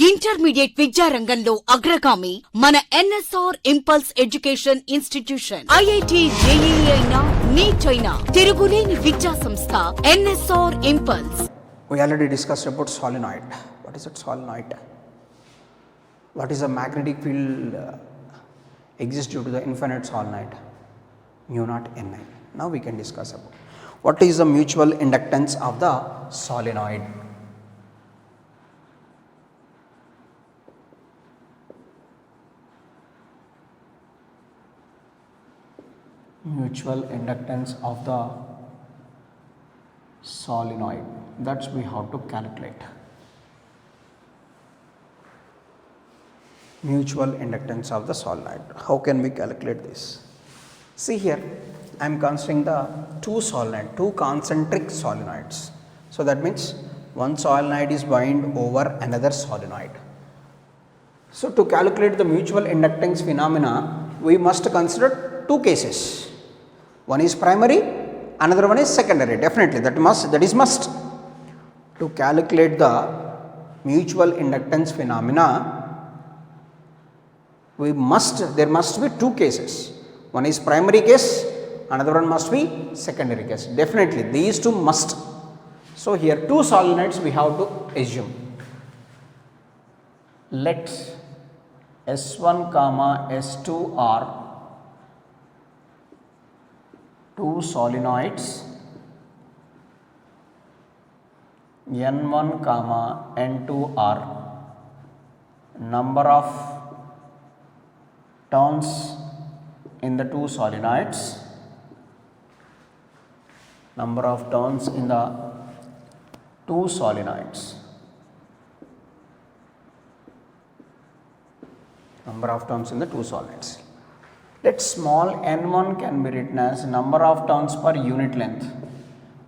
Intermediate విద్యారంగంలో అగ్రగామి మన NSR impulse education institution. IIT JEE అయినా నీట్ అయినా తిరుగులేని విద్యా సంస్థ NSR impulse. We already discussed about solenoid. What is it solenoid? What is the magnetic field exists due to the infinite solenoid? Mu naught Ni. Now we can discuss about what is the mutual inductance of the solenoid. Mutual inductance of the solenoid, that's we have to calculate. Mutual inductance of the solenoid, how can we calculate this? See here, I am considering the two concentric solenoids. So that means one solenoid is bound over another solenoid. So to calculate the mutual inductance phenomena, we must consider two cases. One is primary, another one is secondary. Definitely that is must. To calculate the mutual inductance phenomena, there must be two cases. One is primary case, another one must be secondary case. Definitely these two must. So here two solenoids we have to assume. Let S1 comma S2 are two solenoids, N1 comma N2 are number of turns in the two solenoids, number of turns in the two solenoids, number of turns in the two solenoids. Let small n1 can be written as number of turns per unit length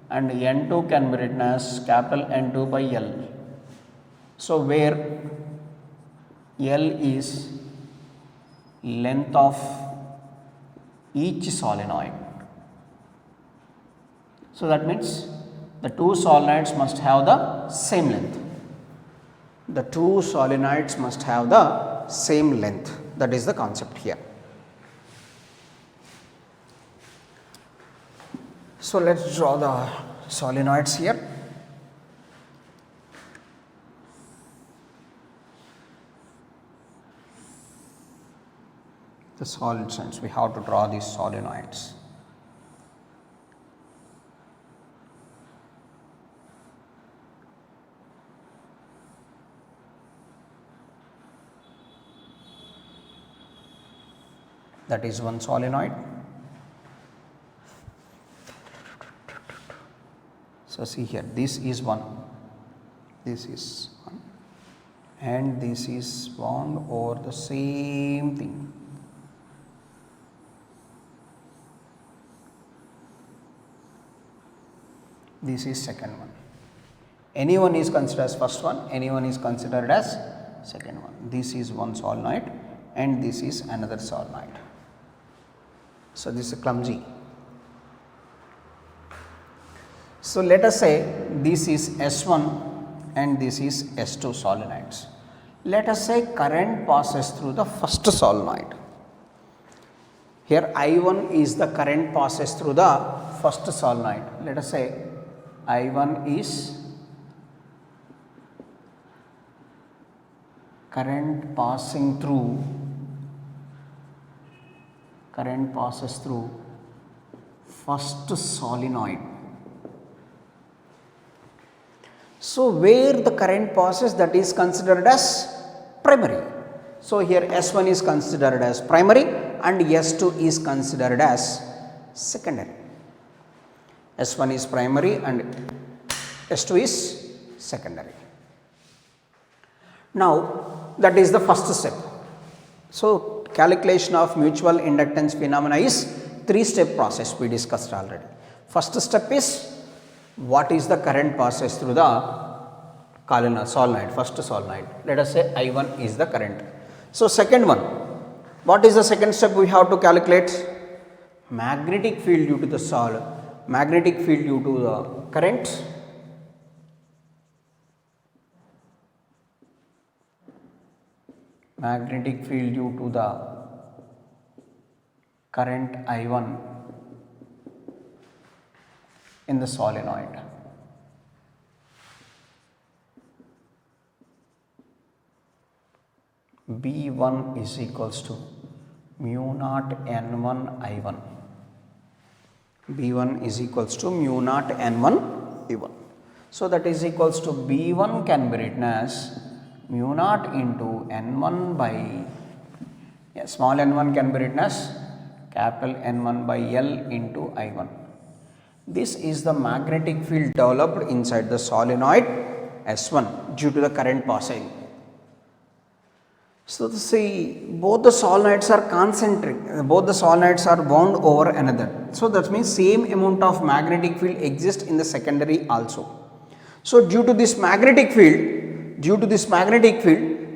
and n2 can be written as capital N2 by L. So where L is length of each solenoid. So that means the two solenoids must have the same length. The two solenoids must have the same length. That is the concept here. So let us draw the solenoids here. The solid sense, we have to draw these solenoids. That is one solenoid. So see here, this is one, and this is bound over the same thing. This is second one. Anyone is considered as first one, anyone is considered as second one. This is one solenoid and this is another solenoid. So this is clumsy. So let us say this is S1 and this is S2 solenoids. Let us say current passes through the first solenoid. Here I1 is the current passes through the first solenoid. Let us say I1 is current passes through first solenoid. So where the current passes, that is considered as primary. So here S1 is considered as primary and S2 is considered as secondary. S1 is primary and S2 is secondary. Now that is the first step. So calculation of mutual inductance phenomena is three-step process we discussed already. First step is what is the current passes through the solenoid, first solenoid. Let us say I1 is the current. So second one, what is the second step we have to calculate? Magnetic field due to the current magnetic field due to the current I1 in the solenoid. B1 is equals to mu naught N1 I1. B1 is equals to mu naught N1 I1. So that is equals to B1 can be written as mu naught into N1 by, small n1 can be written as capital N1 by L into I1. This is the magnetic field developed inside the solenoid S1 due to the current passing. So see, both the solenoids are concentric, both the solenoids are bound over another. So that means same amount of magnetic field exists in the secondary also. So due to this magnetic field,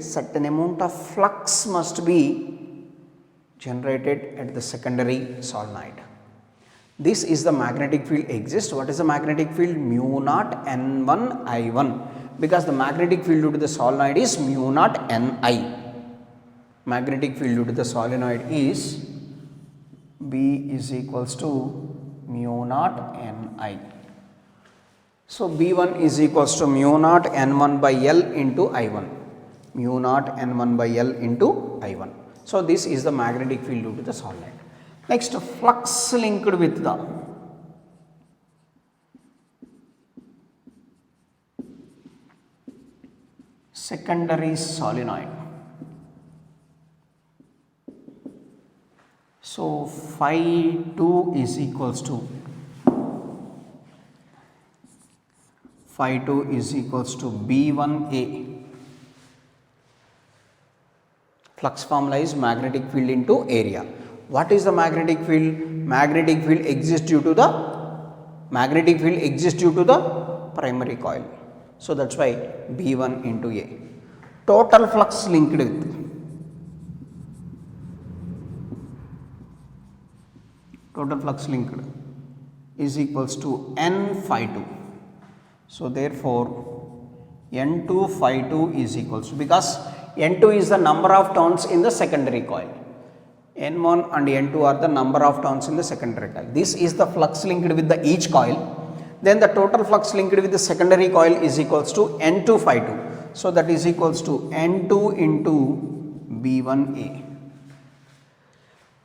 certain amount of flux must be generated at the secondary solenoid. This is the magnetic field exists. What is the magnetic field? Mu naught N1 I1, because the magnetic field due to the solenoid is mu naught Ni. Magnetic field due to the solenoid is B is equals to mu naught Ni. So B1 is equals to mu naught N1 by L into I1. Mu naught N1 by L into I1. So this is the magnetic field due to the solenoid. Next, flux linked with the secondary solenoid. So phi 2 is equals to B1A. Flux formula is magnetic field into area. What is the magnetic field? Magnetic field exists due to the primary coil. So that's why B1 into A. Total flux linked with is equals to N phi 2. So therefore N2 phi 2 is equals to, because N2 is the number of turns in the secondary coil. N1 and N2 are the number of turns in the secondary coil. This is the flux linked with the each coil. Then the total flux linked with the secondary coil is equals to N2 phi 2. So that is equals to N2 into B1A.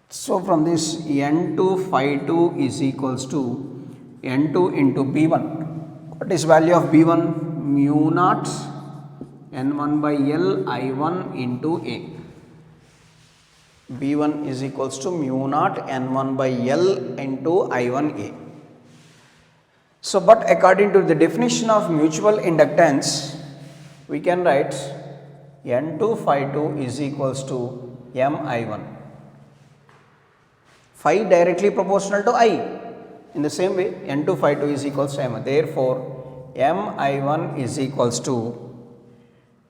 So from this N2 phi 2 is equals to N2 into B1. What is value of B1? Mu naught N1 by L I1 into A. B1 is equals to mu naught N1 by L into I1A. So but according to the definition of mutual inductance, we can write N2 phi 2 is equals to Mi1. Phi directly proportional to I. In the same way, N2 phi 2 is equals to M. Therefore, Mi1 is equals to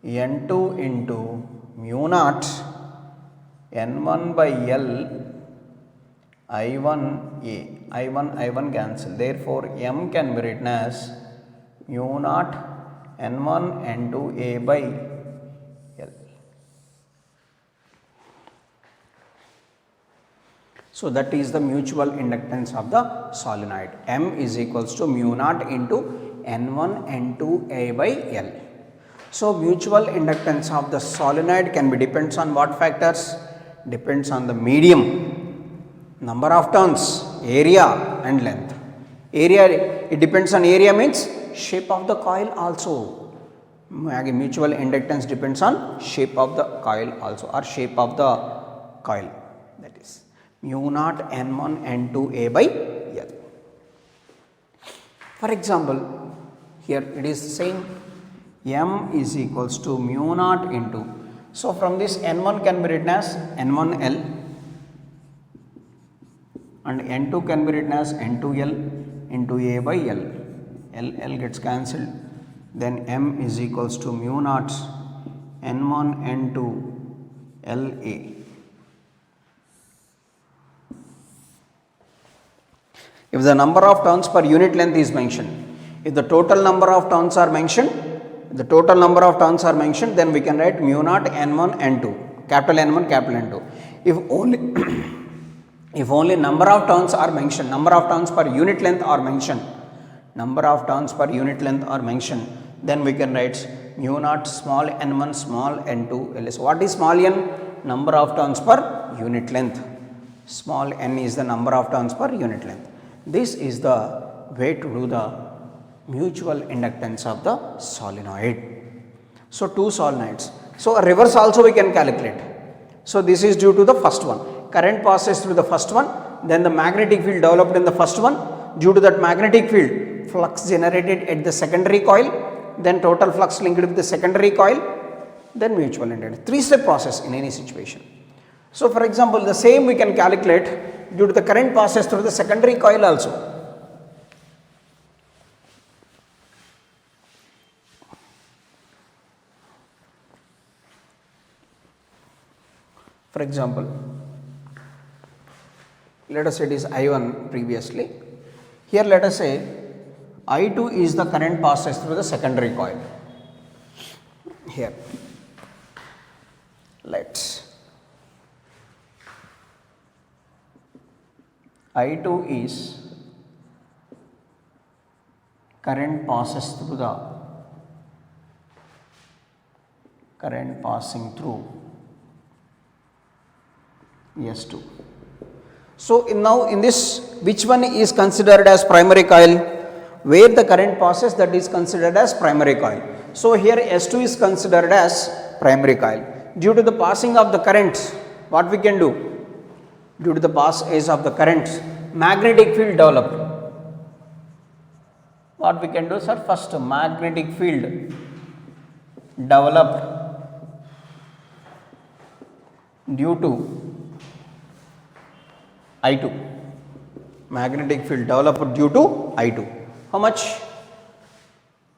N2 into mu naught N1 by L I1A. I1 cancel. Therefore, M can be written as mu naught N1 N2A by L. So that is the mutual inductance of the solenoid. M is equals to mu naught into N1 N2A by L. So mutual inductance of the solenoid can be depends on what factors? Depends on the medium, number of turns, area and length. Area, it depends on area means shape of the coil also. Mutual inductance depends on shape of the coil also, or shape of the coil, that is mu naught N1 N2A by L. For example, here it is saying M is equals to mu naught into, so from this N1 can be written as N1L and N2 can be written as N2L into A by L. L gets cancelled, then M is equals to mu naught N1 N2 LA. If the number of turns per unit length is mentioned, if the total number of turns are mentioned, then we can write mu naught N1 N2 capital N1, capital N2. If only if only number of turns are mentioned, number of turns per unit length are mentioned, number of turns per unit length are mentioned, then we can write mu naught small n1 small n2 ls. What is small n? Number of turns per unit length. Small n is the number of turns per unit length. This is the way to do the mutual inductance of the solenoid. So, two solenoids. So, a reverse also we can calculate. So, this is due to the first one. Current passes through the first one, then the magnetic field developed in the first one. Due to that magnetic field, flux generated at the secondary coil, then total flux linked with the secondary coil, then mutual inductance. Three-step process in any situation. So, for example, the same we can calculate due to the current passes through the secondary coil also. For example, let us say it is I1 previously. Here let us say I2 is the current passes through the secondary coil. Here, let's I2 is current passes through the current passing through S2. So, now in this, which one is considered as primary coil? Where the current passes, that is considered as primary coil. So, here S2 is considered as primary coil. Due to the passing of the current, what we can do? Due to the passage of the current, magnetic field developed. What we can do, sir? First, magnetic field developed due to I2. Magnetic field developed due to I2. How much?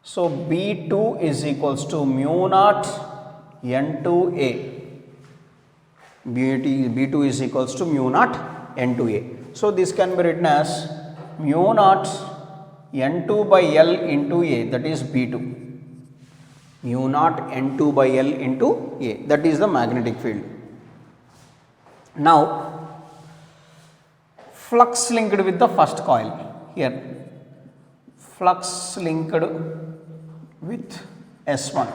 So, B2 is equals to mu naught N2A. B2 is equals to mu naught N2A. So, this can be written as mu naught N2 by L into A, that is B2. Mu naught N2 by L into A, that is the magnetic field. Now, flux linked with the first coil. Here, flux linked with S1.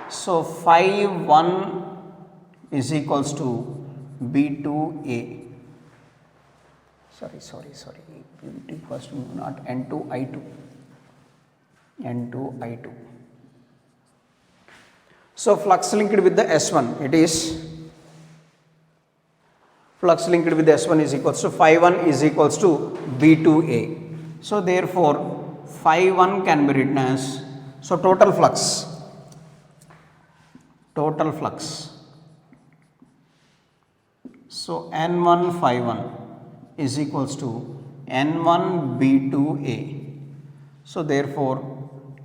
So, phi 1 is equals to B2A. Sorry. B2 equals to mu naught N2 I2. N2 I2. So, flux linked with the S1, it is flux linked with S1 is equals to phi 1 is equals to B2A. So, therefore, phi 1 can be written as, so total flux so N1 phi 1 is equals to N1 B2A. So, therefore,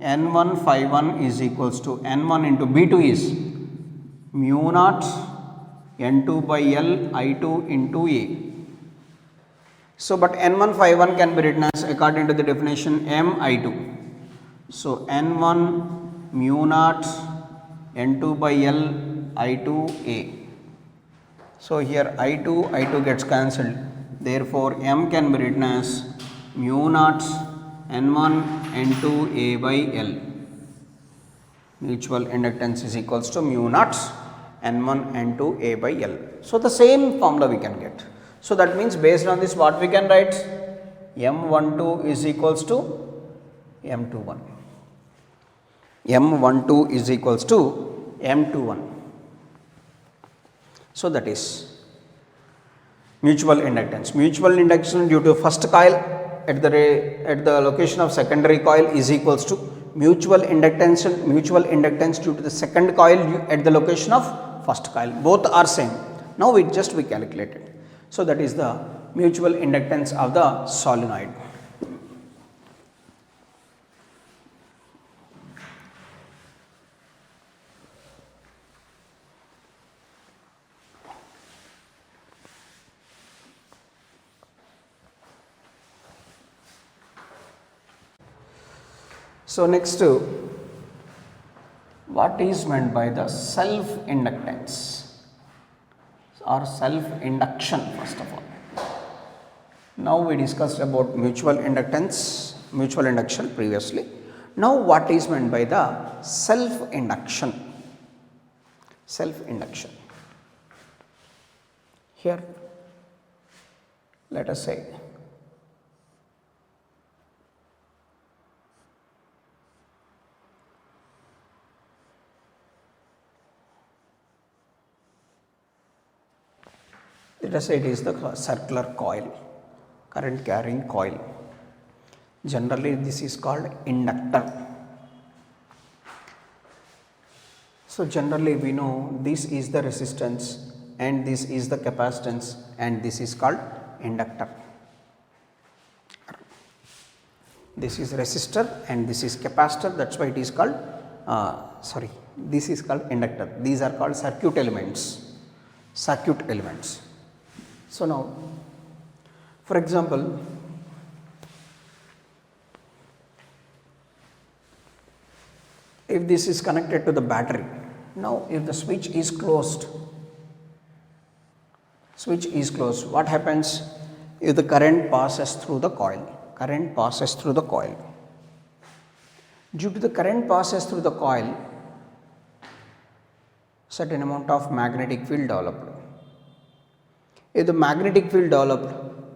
N1 phi 1 is equals to N1 into B2 is mu naught N2 by L I2 into A. So, but N1 phi 1 can be written as according to the definition M I2. So, N1 mu naught N2 by L I2 A. So, here I2 gets cancelled. Therefore, M can be written as mu naught N1 N2 A by L. Mutual inductance is equals to mu naught N1 N2 A by L. So, the same formula we can get. So, that means based on this what we can write? M12 is equals to M21. M12 is equals to M21. So, that is mutual inductance. Mutual induction due to first coil at the location of secondary coil is equals to mutual inductance due to the second coil at the location of first coil. Both are same. Now, we calculated. So, that is the mutual inductance of the solenoid. So, next, what is meant by the self inductance? or self-induction first of all. Now we discussed about mutual induction previously. Now what is meant by the self-induction? Self-induction. Here let us say it is the circular coil, current carrying coil. Generally this is called inductor. So generally we know this is the resistance and this is the capacitance and this is called inductor. This is resistor and this is capacitor, that's why it is called this is called inductor. These are called circuit elements. So now for example, if this is connected to the battery, now if the switch is closed, what happens? If the current passes through the coil, due to the current passes through the coil, certain amount of magnetic field developed. If the magnetic field developed,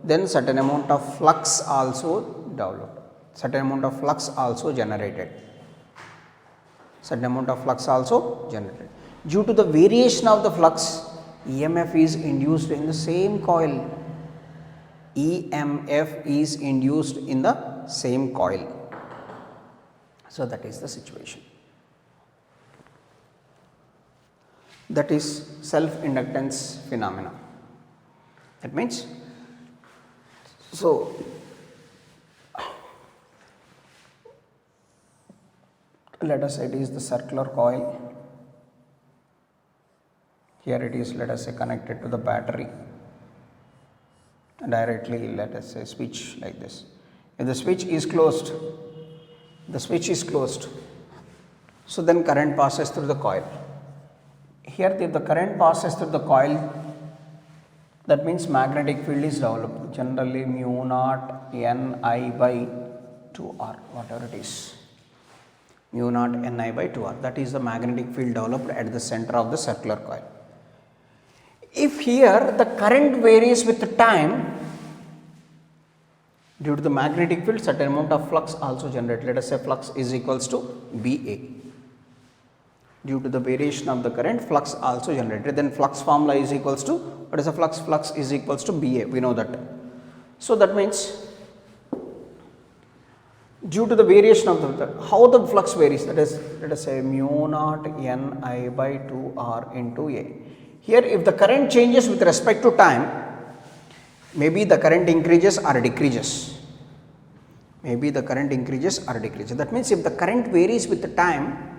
then certain amount of flux also developed, generated. Due to the variation of the flux, EMF is induced in the same coil. So that is the situation. That is self-inductance phenomena. That means, so let us say it is the circular coil. Here it is, let us say, connected to the battery. Directly, let us say, switch like this. If the switch is closed, so then current passes through the coil. Here, if the current passes through the coil, that means magnetic field is developed, generally mu naught Ni by 2R, whatever it is. Mu naught Ni by 2R, that is the magnetic field developed at the center of the circular coil. If here the current varies with the time, due to the magnetic field, certain amount of flux also generated. Let us say flux is equals to Ba. Due to the variation of the current, flux also generated. Then flux formula is equals to, what is the flux? Flux is equals to Ba, we know that. So that means, due to the variation of how the flux varies, that is, let us say mu naught Ni by 2R into A. Here if the current changes with respect to time, maybe the current increases or decreases. That means if the current varies with the time,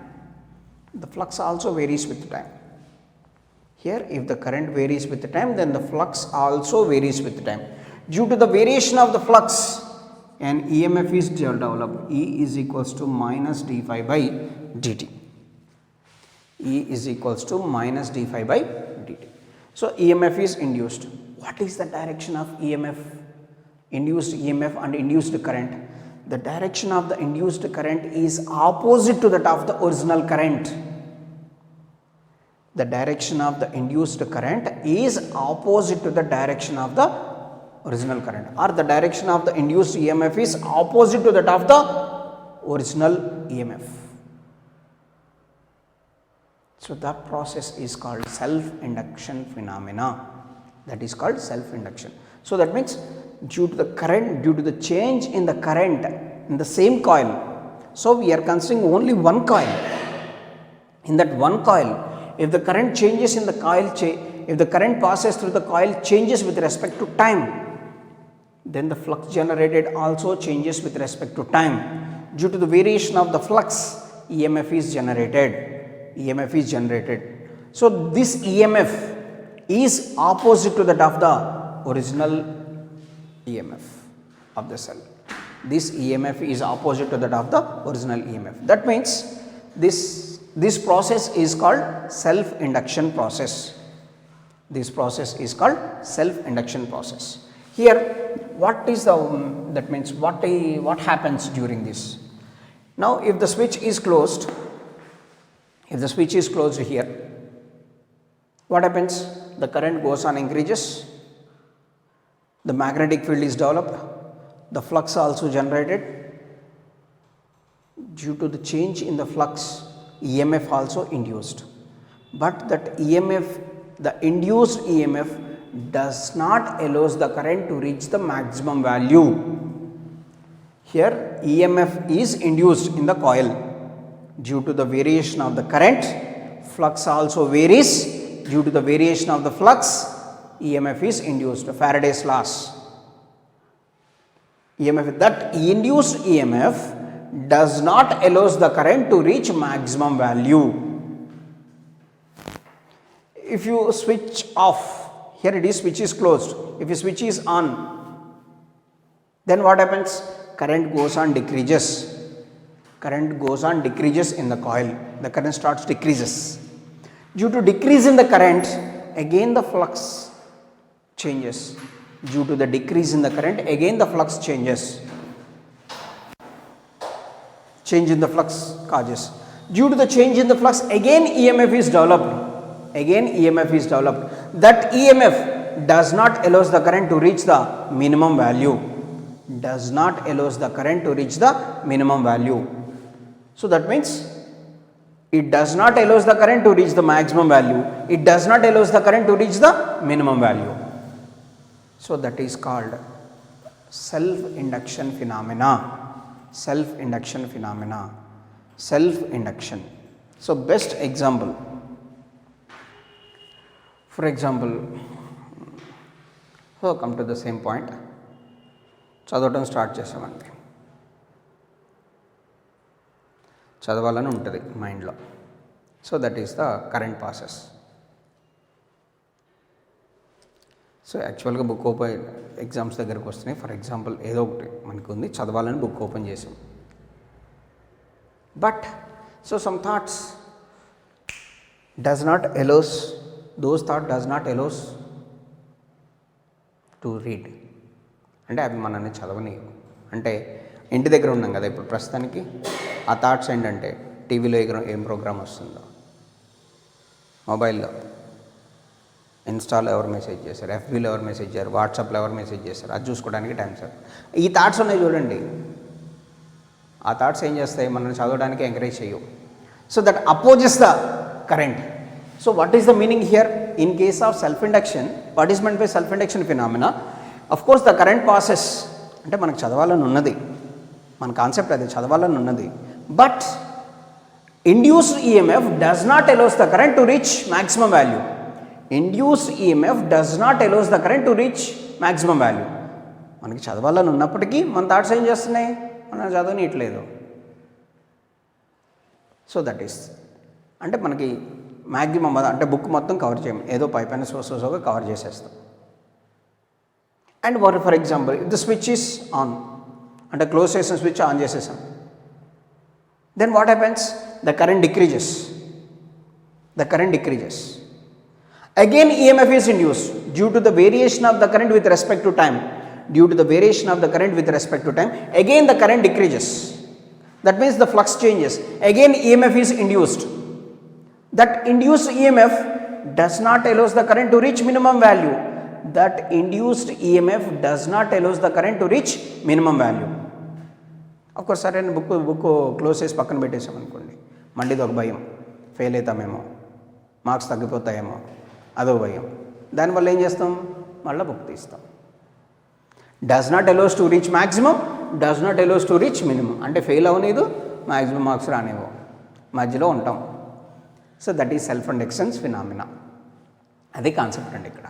the flux also varies with the time. Here if the current varies with the time, then the flux also varies with the time. Due to the variation of the flux, an EMF is developed. E is equals to minus d phi by dt. So EMF is induced. What is the direction of EMF? Induced EMF and induced current. The direction of the induced current is opposite to that of the original current. The direction of the induced current is opposite to the direction of the original current, or the direction of the induced EMF is opposite to that of the original EMF. So that process is called self-induction phenomena. That is called self-induction. So that means due to the change in the current in the same coil. So we are considering only one coil. In that one coil, if the current changes in the coil, if the current passes through the coil changes with respect to time, then the flux generated also changes with respect to time. Due to the variation of the flux, EMF is generated. So this EMF is opposite to that of the original EMF of the cell. This EMF is opposite to that of the original EMF. That means this process is called self-induction process. This process is called self-induction process. Here, what is the that means what happens during this? Now, if the switch is closed, here, what happens? The current goes on increases, the magnetic field is developed, the flux also generated. Due to the change in the flux, EMF also induced. But that EMF, the induced EMF does not allows the current to reach the maximum value. Here EMF is induced in the coil. Due to the variation of the current, flux also varies. Due to the variation of the flux, EMF is induced. Faraday's laws. EMF, that induced EMF does not allows the current to reach maximum value. If you switch off, here it is, switch is closed. If the switch is on, then what happens? Current goes on decreases. Current goes on decreases in the coil. The current starts decreases. Due to decrease in the current, again the flux changes. Due to the decrease in the current, again the flux changes. Change in the flux causes. Due to the change in the flux, again EMF is developed. That EMF does not allows the current to reach the minimum value. So that means it does not allows the current to reach the maximum value. It does not allows the current to reach the minimum value. So that is called self-induction phenomena. Self-induction. So best example. For example, so come to the same point. చదవటం start చేసామండి. చదవాలని ఉంటుంది మైండ్లో. So that is the current process. So యాక్చువల్గా book open exams దగ్గరకు వస్తున్నాయి. For example ఏదో ఒకటి మనకు ఉంది, చదవాలని బుక్ ఓపెన్ చేసాం. But so some thoughts does not allows to read. అంటే అవి మనల్ని చదవని. అంటే ఇంటి దగ్గర ఉన్నాం కదా ఇప్పుడు ప్రస్తుతానికి, ఆ థాట్స్ ఏంటంటే టీవీలో ఏం ప్రోగ్రామ్ వస్తుందో, మొబైల్లో ఇన్స్టాలో ఎవరు మెసేజ్ చేశారు, ఎఫ్బీలో ఎవరు మెసేజ్ చేశారు, వాట్సాప్లో ఎవరు మెసేజ్ చేశారు, అది చూసుకోవడానికి టైం సార్. ఈ థాట్స్ ఉన్నాయి చూడండి, ఆ థాట్స్ ఏం చేస్తాయి, మనల్ని చదవడానికి ఎంకరేజ్ చేయవు. So that opposes the current. So what is the meaning here? In case of self-induction, what is meant by self-induction phenomena? Of course the current passes, అంటే మనకు చదవాలని ఉన్నది, మన కాన్సెప్ట్ అది చదవాలని ఉన్నది. But induced EMF does not allows the current to reach maximum value. Induced EMF does not allows the current to reach maximum value. మనకి చదవాలని ఉన్నప్పటికీ మన థాట్స్ ఏం చేస్తున్నాయి, మనం చదవనీయట్లేదు. సో దట్ ఈస్, అంటే మనకి మ్యాక్సిమం అంటే బుక్ మొత్తం కవర్ చేయం, ఏదో పైపైన సోగా కవర్ చేసేస్తాం. And for example if the switch is on, అంటే క్లోజ్ చేసిన స్విచ్ ఆన్ చేసేసాం, then what happens, the current decreases. Again EMF is induced due to the variation of the current with respect to time. Again the current decreases. That means the flux changes. Again EMF is induced. That induced EMF does not allows the current to reach minimum value. Of course సరే book close చేసి పక్కన పెట్టేసాం అనుకోండి, మళ్ళీ ఒక భయం, fail అవుతామేమో, marks తగ్గిపోతాయేమో, అదో భయం. దానివల్ల ఏం చేస్తాం, మళ్ళీ బుక్ తీస్తాం. Does not allows to reach maximum, does not allows to reach minimum. అంటే ఫెయిల్ అవలేదు, మ్యాక్సిమం మార్క్స్ రానివ్వం, మధ్యలో ఉంటాం. So that is self inductance phenomena. అది కాన్సెప్ట్ అండి. ఇక్కడ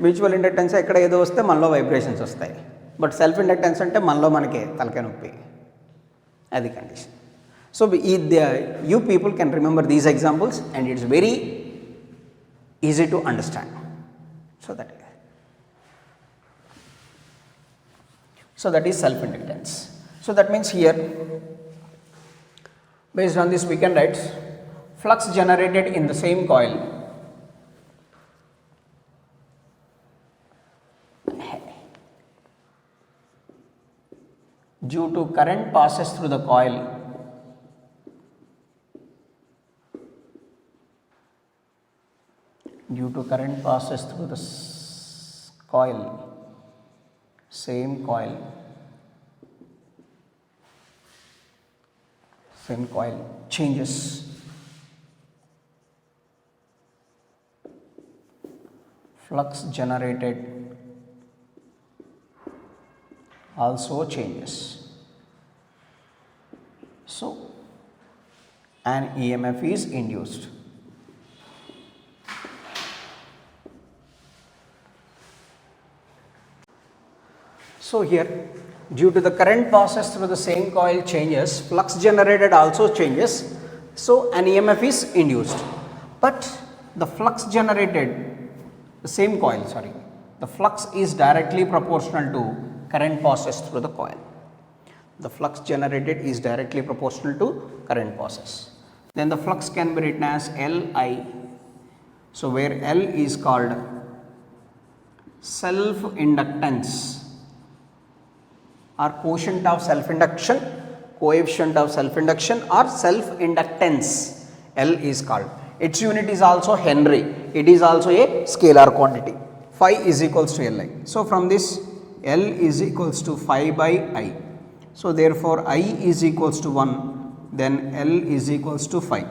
మ్యూచువల్ ఇండక్టెన్స్ ఎక్కడ ఏదో వస్తే మనలో వైబ్రేషన్స్ వస్తాయి, బట్ సెల్ఫ్ ఇండక్టెన్స్ అంటే మనలో మనకే తలకాయ నొప్పి, అది condition. So you people can remember these examples and it's very easy to understand. So that is self-inductance. So that means here, based on this we can write flux generated in the same coil to current passes through the coil, due to current passes through the coil, same coil changes. Flux generated also changes. So, an EMF is induced. So, here due to the current passes through the same coil changes, flux generated also changes. So, an EMF is induced, but the flux generated, the same coil, the flux is directly proportional to current passes through the coil. The flux generated is directly proportional to current passes. Then the flux can be written as Li. So, where L is called self inductance or quotient of self induction, coefficient of self induction or self inductance, L is called. Its unit is also Henry. It is also a scalar quantity. Phi is equals to Li. So, from this L is equals to phi by I. So, therefore, I is equals to 1, then L is equals to phi.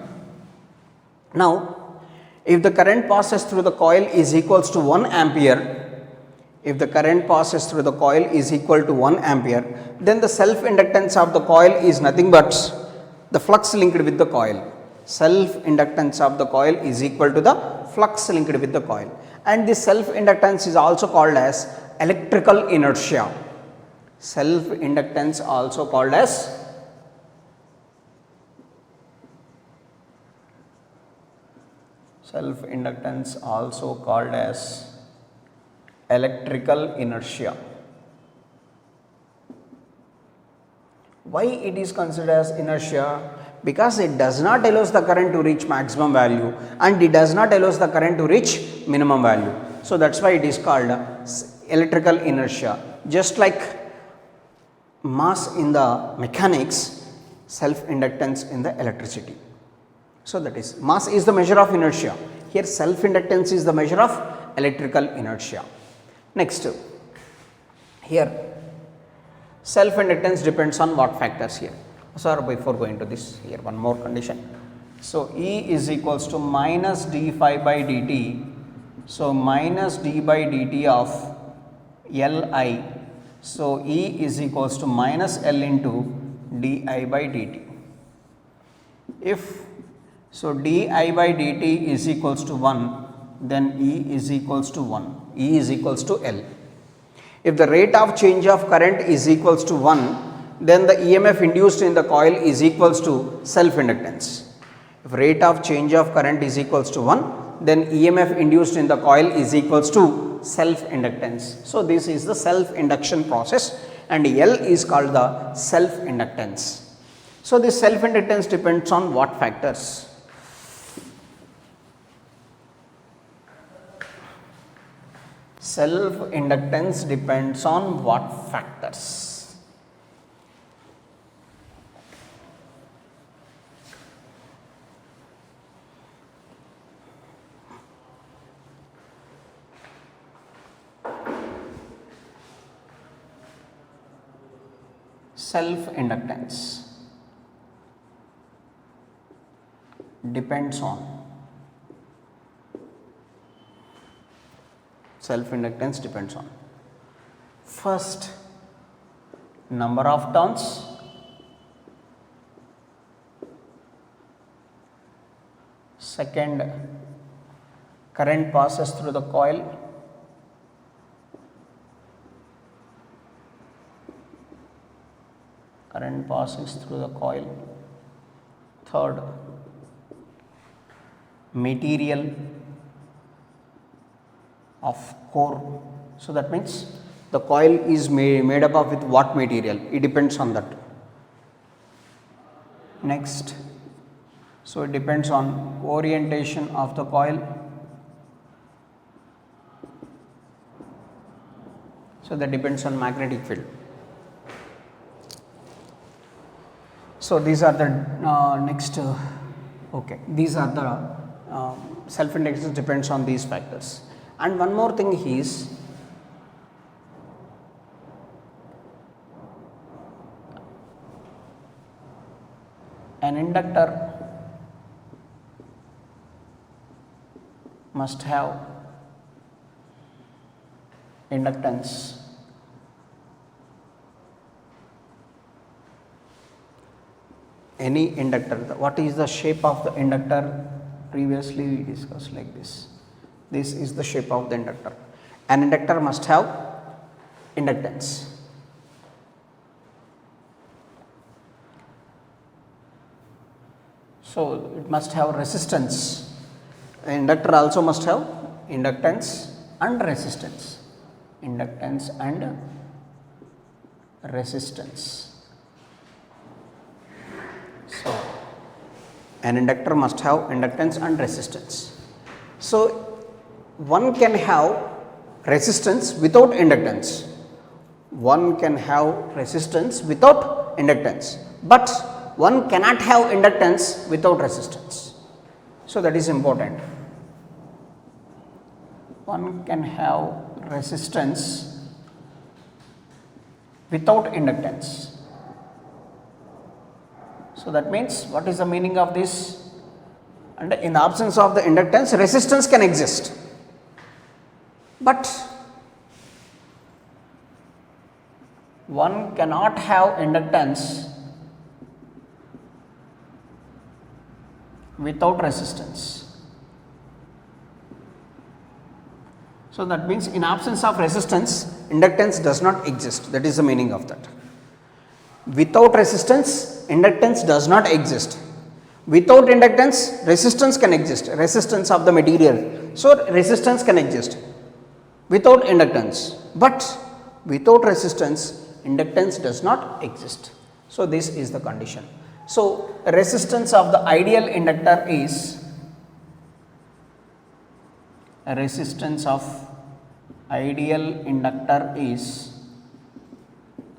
Now, if the current passes through the coil is equals to 1 ampere, if the current passes through the coil is equal to 1 ampere, then the self inductance of the coil is nothing but the flux linked with the coil. Self inductance of the coil is equal to the flux linked with the coil, and this self inductance is also called as electrical inertia. Self inductance also called as electrical inertia. Why it is considered as inertia? Because it does not allow the current to reach maximum value and it does not allow the current to reach minimum value. So, that is why it is called electrical inertia. Just like mass in the mechanics, self inductance in the electricity. So, that is mass is the measure of inertia. Here self inductance is the measure of electrical inertia. Next, here self inductance depends on what factors here. Sir, before going to this, here one more condition. So, E is equals to minus d phi by dt. So, minus d by dt of Li. So, E is equals to minus L into di by dt. If so, di by dt is equals to 1, then E is equals to 1, E is equals to L. If the rate of change of current is equals to 1, then the EMF induced in the coil is equals to self inductance. If rate of change of current is equals to 1, then EMF induced in the coil is equals to self inductance. So, this is the self induction process and L is called the self inductance. So, this self inductance depends on what factors? Self inductance depends on what factors? Self inductance depends on first, number of turns, second, current passes through the coil, third, material of core. So, that means the coil is made up of with what material, it depends on that. Next, so it depends on orientation of the coil. So, that depends on magnetic field. So these are the next okay, these are the self inductance depends on these factors. And one more thing is an inductor must have inductance any inductor. What is the shape of the inductor? Previously we discussed like this. This is the shape of the inductor. An inductor must have inductance. So it must have resistance. An inductor also must have inductance and resistance. Inductance and resistance. So an inductor must have inductance and resistance. So one can have resistance without inductance. One can have resistance without inductance, but one cannot have inductance without resistance. So that is important. One can have resistance without inductance. So that means, what is the meaning of this? And in the absence of the inductance, resistance can exist, but one cannot have inductance without resistance. So that means, in absence of resistance, inductance does not exist. That is the meaning of that. Without resistance, inductance does not exist. Without inductance, resistance can exist, resistance of the material. So resistance can exist without inductance, but without resistance, inductance does not exist. So this is the condition. So resistance of the ideal inductor is, resistance of ideal inductor is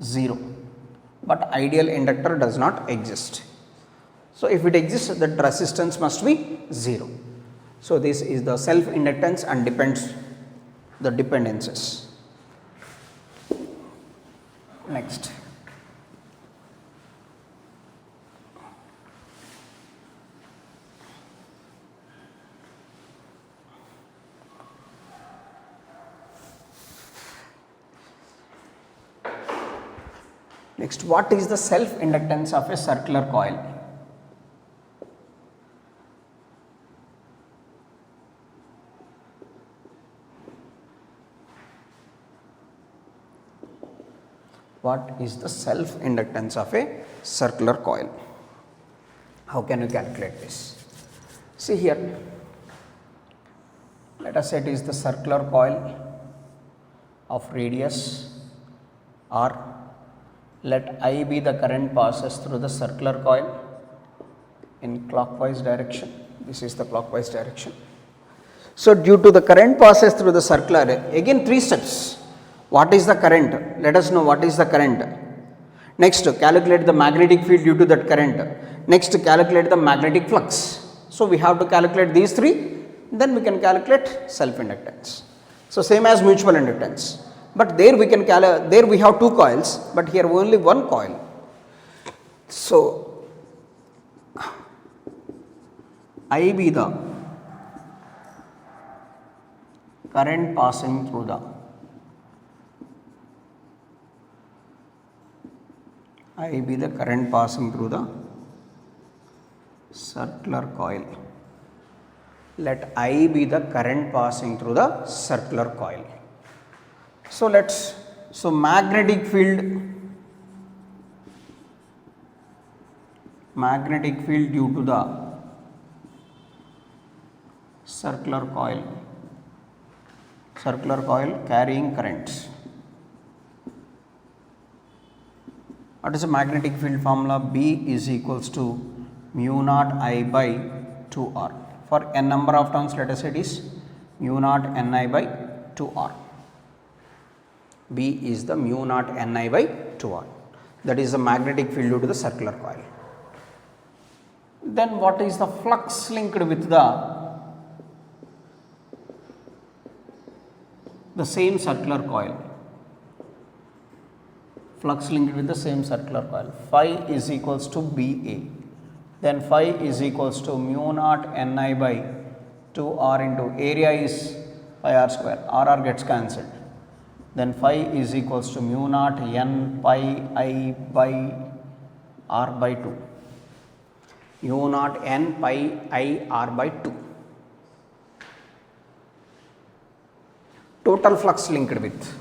0, but ideal inductor does not exist. So if it exists, that resistance must be 0. So this is the self inductance and depends the dependencies. Next, what is the self inductance of a circular coil? What is the self inductance of a circular coil? How can you calculate this? See here, let us say it is the circular coil of radius r. Let I be the current passes through the circular coil in clockwise direction. This is the clockwise direction. So due to the current passes through the circular, again 3 steps. What is the current? Let us know what is the current. Next, calculate the magnetic field due to that current. Next, calculate the magnetic flux. So we have to calculate these 3, then we can calculate self inductance. So same as mutual inductance, but there we can there we have 2 coils, but here only 1 coil. So I be the current passing through the circular coil. Let I be the current passing through the circular coil. So magnetic field due to the circular coil carrying currents. What is the magnetic field formula? B is equals to mu naught I by 2R. For n number of turns, let us say it is mu naught Ni by 2R. B is the mu naught Ni by 2R. That is the magnetic field due to the circular coil. Then what is the flux linked with the same circular coil? Flux linked with the same circular coil. Phi is equals to BA. Then phi is equals to mu naught Ni by 2R into area is pi r square. R gets cancelled. Then phi is equals to mu naught N pi I by R by 2. Mu naught N pi I R by 2. Total flux linked with.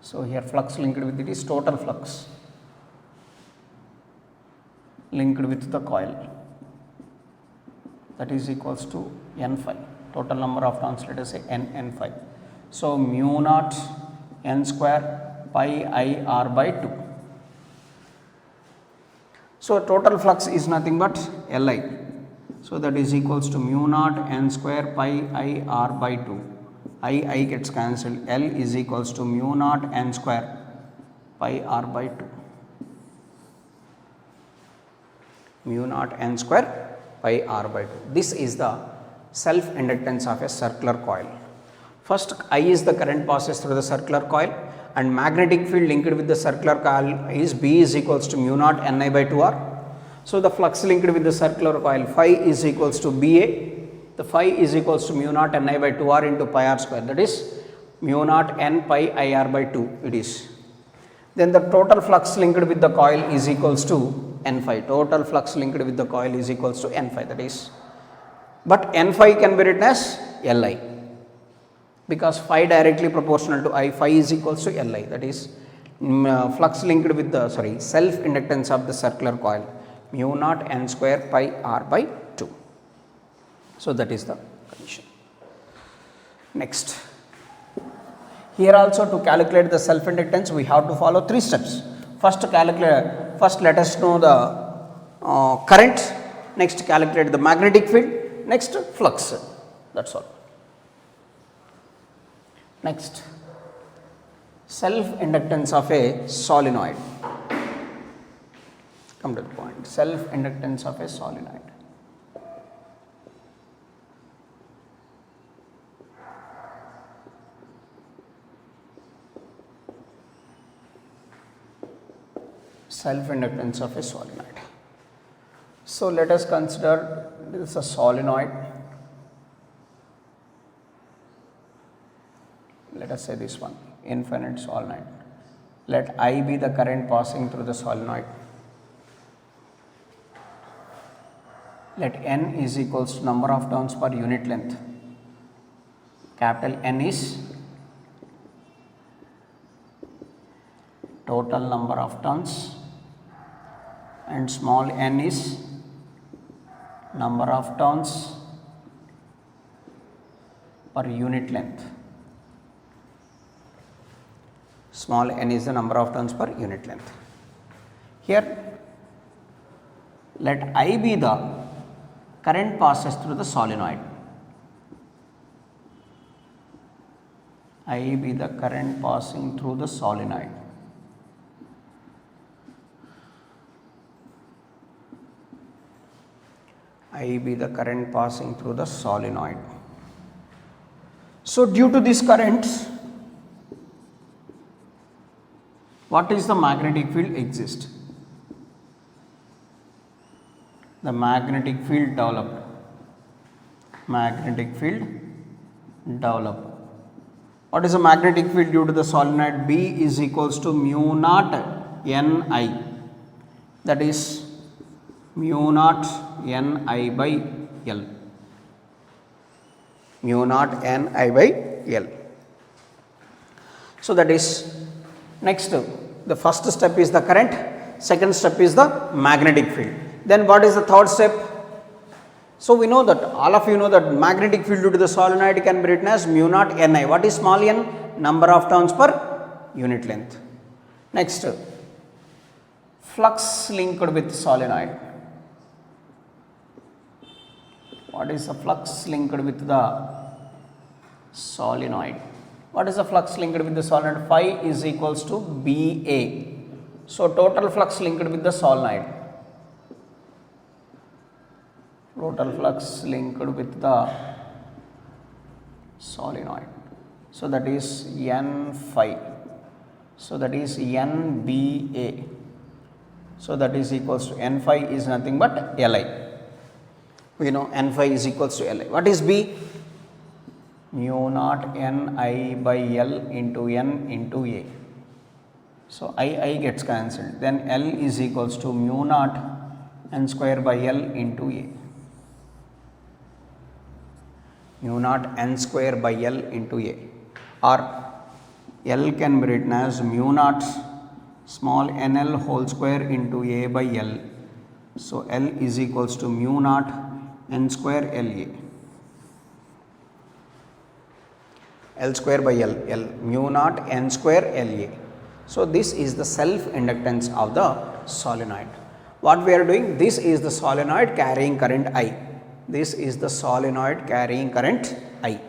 So, here flux linked with it is total flux linked with the coil, that is equals to N phi. Total number of turns, let us say N phi. So, mu naught N square pi I R by 2. So, total flux is nothing but Li. So, that is equals to mu naught N square pi I R by 2. I gets cancelled. L is equals to mu naught N square pi R by 2. Mu naught N square pi R by 2. This is the self inductance of a circular coil. First, I is the current passes through the circular coil, and magnetic field linked with the circular coil is B is equals to mu naught Ni by 2R. So, the flux linked with the circular coil phi is equals to BA. The phi is equals to mu naught Ni by 2R into pi r square, that is mu naught N pi I R by 2 it is. Then the total flux linked with the coil is equals to N phi. Total flux linked with the coil is equals to N phi, that is. But N phi can be written as Li, because phi directly proportional to I, phi is equals to Li, that is flux linked with the self inductance of the circular coil mu naught N square pi R by 2. So, that is the condition. Next, here also to calculate the self inductance we have to follow 3 steps. First let us know the current, next calculate the magnetic field, next flux, that is all. Next, self inductance of a solenoid. Come to the point, self inductance of a solenoid. Self inductance of a solenoid. So, let us consider this is a solenoid. Let us say this one, infinite solenoid. Let I be the current passing through the solenoid. Let N is equals to number of turns per unit length. Capital N is total number of turns, and small n is number of turns per unit length. Small n is the number of turns per unit length. Here, let I be the current passes through the solenoid. I be the current passing through the solenoid. I be the current passing through the solenoid. So, due to this current, what is the magnetic field exist? The magnetic field developed. Magnetic field developed. What is the magnetic field due to the solenoid? B is equals to mu naught Ni, that is mu naught Ni by L. Mu naught Ni by L. So, that is next, the first step is the current, second step is the magnetic field. Then what is the third step? So, we know that all of you know that magnetic field due to the solenoid can be written as mu naught Ni. What is small n? Number of turns per unit length. Next, flux linked with solenoid. What is the flux linked with the solenoid? What is the flux linked with the solenoid? Phi is equals to BA. So total flux linked with the solenoid. Total flux linked with the solenoid. So that is N phi. So that is NBA. So that is equals to N phi is nothing but Li. We know N phi is equals to Li. What is B? Mu naught Ni by L into N into A. So I gets cancelled. Then L is equals to mu naught N square by L into A. Mu naught N square by L into A. Or L can be written as mu naught small nl whole square into A by L. So L is equals to mu naught N square La. L square by L mu naught N square La. So this is the self inductance of the solenoid. What we are doing? This is the solenoid carrying current I. This is the solenoid carrying current I.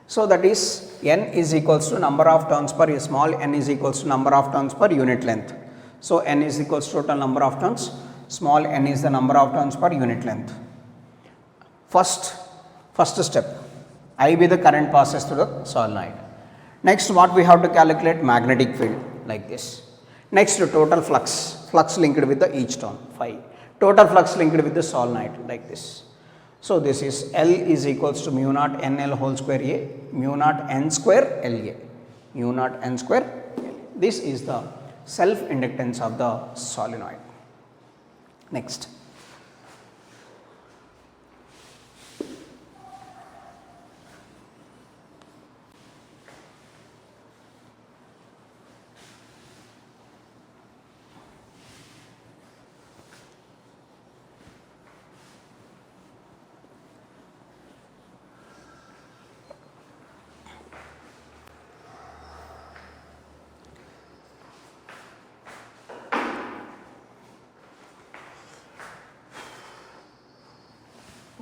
So that is N is equals to number of turns per small n is equals to number of turns per unit length. So N is equals to total number of turns, small n is the number of turns per unit length. First step, I be the current passes through the solenoid. Next what we have to calculate? Magnetic field like this. Next total flux linked with the each turn phi. Total flux linked with the solenoid like this. So this is L is equals to mu naught NL whole square A, mu naught N square LA, mu naught N square LA. This is the self inductance of the solenoid. Next.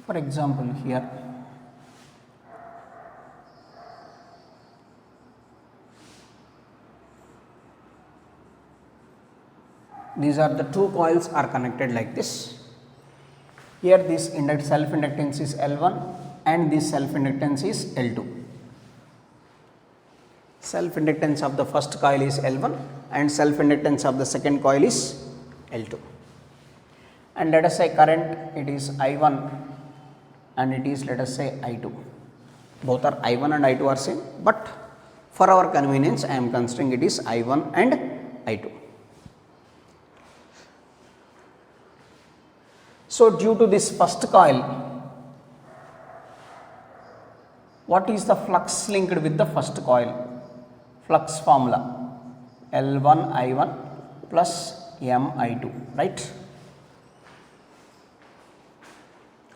For example, here these are the two coils are connected like this. Here this self inductance is L1 and this self inductance is L2. Self inductance of the first coil is L1 and self inductance of the second coil is L2. And let us say current, it is I1 and it is, let us say, I2. Both are I1 and I2 are same, but for our convenience I am considering it is I1 and I2. So due to this first coil, what is the flux linked with the first coil? Flux formula L1 I1 plus M I2, right?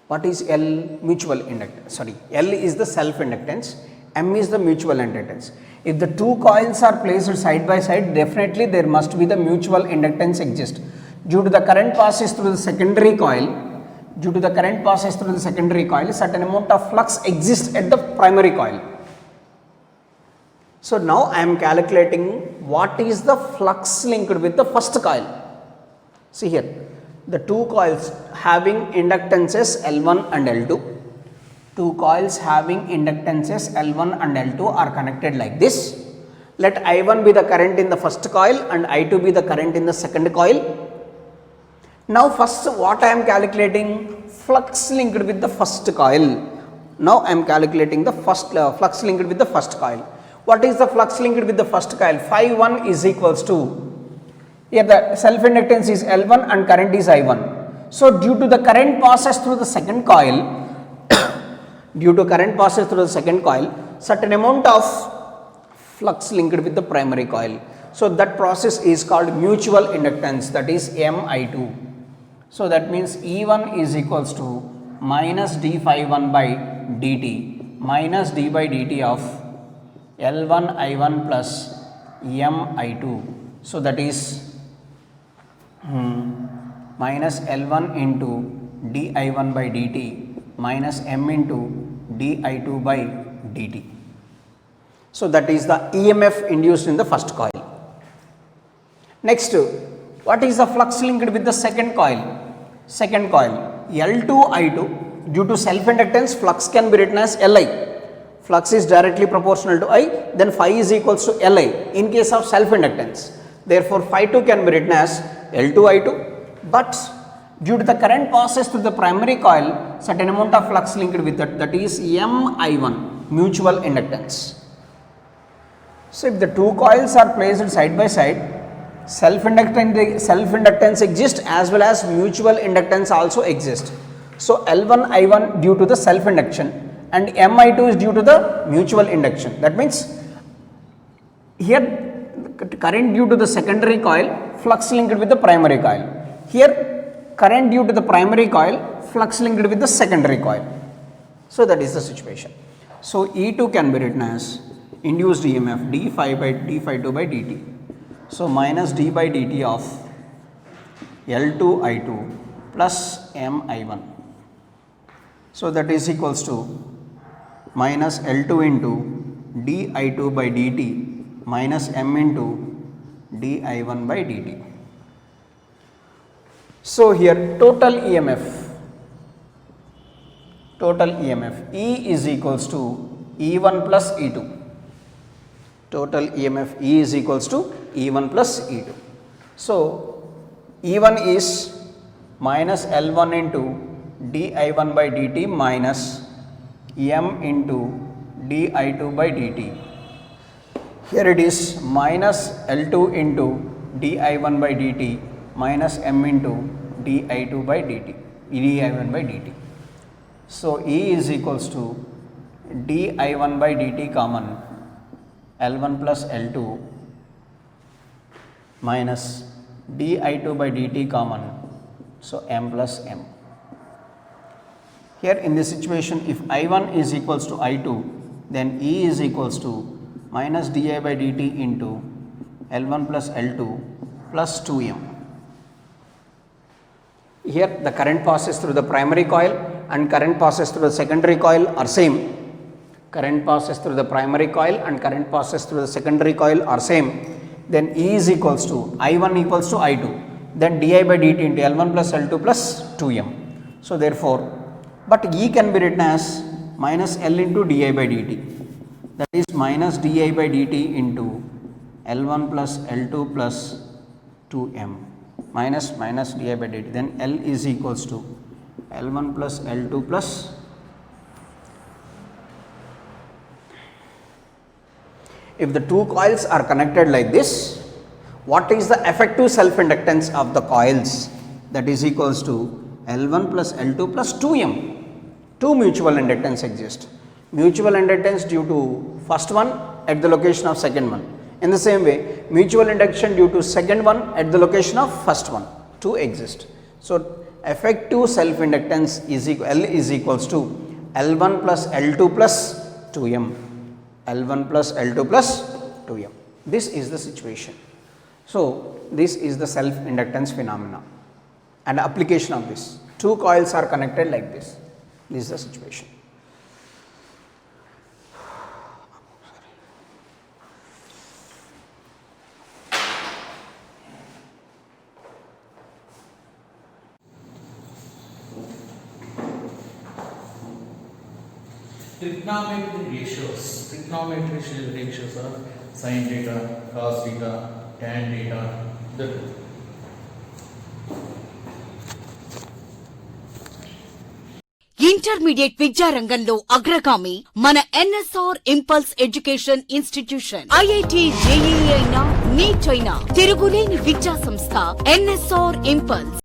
What is L? Mutual inductance. Sorry, L is the self inductance, M is the mutual inductance. If the two coils are placed side by side, definitely there must be the mutual inductance exist. Due to the current passes through the secondary coil, certain amount of flux exists at the primary coil. So now I am calculating what is the flux linked with the first coil. See here. The two coils having inductances L1 and L2, two coils having inductances L1 and L2 are connected like this. Let I1 be the current in the first coil and I2 be the current in the second coil. Now first what I am calculating? Flux linked with the first coil. Now I am calculating the first flux linked with the first coil. What is the flux linked with the first coil? Phi 1 is equals to, here the self inductance is L1 and current is I1. So due to the current passes through the second coil, certain amount of flux linked with the primary coil. So that process is called mutual inductance, that is Mi2. So that means E1 is equals to minus d phi 1 by dt minus d by dt of L1 I1 plus Mi2. So that is minus L1 into di1 by dt minus M into di2 by dt. So that is the EMF induced in the first coil. Next, what is the flux linked with the second coil? Second coil L2I2, due to self-inductance flux can be written as Li. Flux is directly proportional to I, then phi is equals to Li in case of self-inductance. Therefore, phi 2 can be written as L2I2, but due to the current passes through the primary coil, certain amount of flux linked with that is Mi1, mutual inductance. So, if the two coils are placed side by side, self-inductance exists as well as mutual inductance also exists. So, L1I1 due to the self-induction and Mi2 is due to the mutual induction. That means here current due to the secondary coil, flux linked with the primary coil. Here current due to the primary coil, flux linked with the secondary coil. So, that is the situation. So, E2 can be written as induced EMF d phi 2 by dt. So, minus d by dt of L2I2 plus Mi1. So, that is equals to minus L2 into di2 by dt minus M into di1 by dt. So, here total EMF E is equals to E1 plus E2. Total EMF E is equals to E1 plus E2. So, E1 is minus L1 into di1 by dt minus M into di2 by dt. Here it is minus L2 into di1 by dt minus M into di2 by dt, di1 by dt. So, E is equals to di1 by dt common L1 plus L2 minus di2 by dt common, so M plus M. Here in this situation, if I1 is equals to I2, then E is equals to minus di by dt into L1 plus L2 plus 2M. Here the current passes through the primary coil and current passes through the secondary coil are same. Current passes through the primary coil and current passes through the secondary coil are same. Then E is equals to I1 equals to I2, then di by dt into L1 plus L2 plus 2M. So, therefore, but E can be written as minus L into di by dt, that is minus di by dt into L1 plus L2 plus 2M minus di by dt, then L is equals to L1 plus L2 plus. If the two coils are connected like this, what is the effective self-inductance of the coils? That is equals to L1 plus L2 plus 2M. Two mutual inductance exist. Mutual inductance due to first one at the location of second one. In the same way, mutual induction due to second one at the location of first one. Two exist. So, effective self-inductance is L is equals to L1 plus L2 plus 2M. L1 plus L2 plus 2M. This is the situation. So, this is the self-inductance phenomena and application of this. Two coils are connected like this. This is the situation. Trigonometry ratios are sin theta, cos theta, tan theta, the intermediate విద్యారంగంలో అగ్రగామి మన NSR impulse education institution. IIT JEE అయినా neat అయినా తిరుగులేని విద్యా సంస్థ NSR impulse.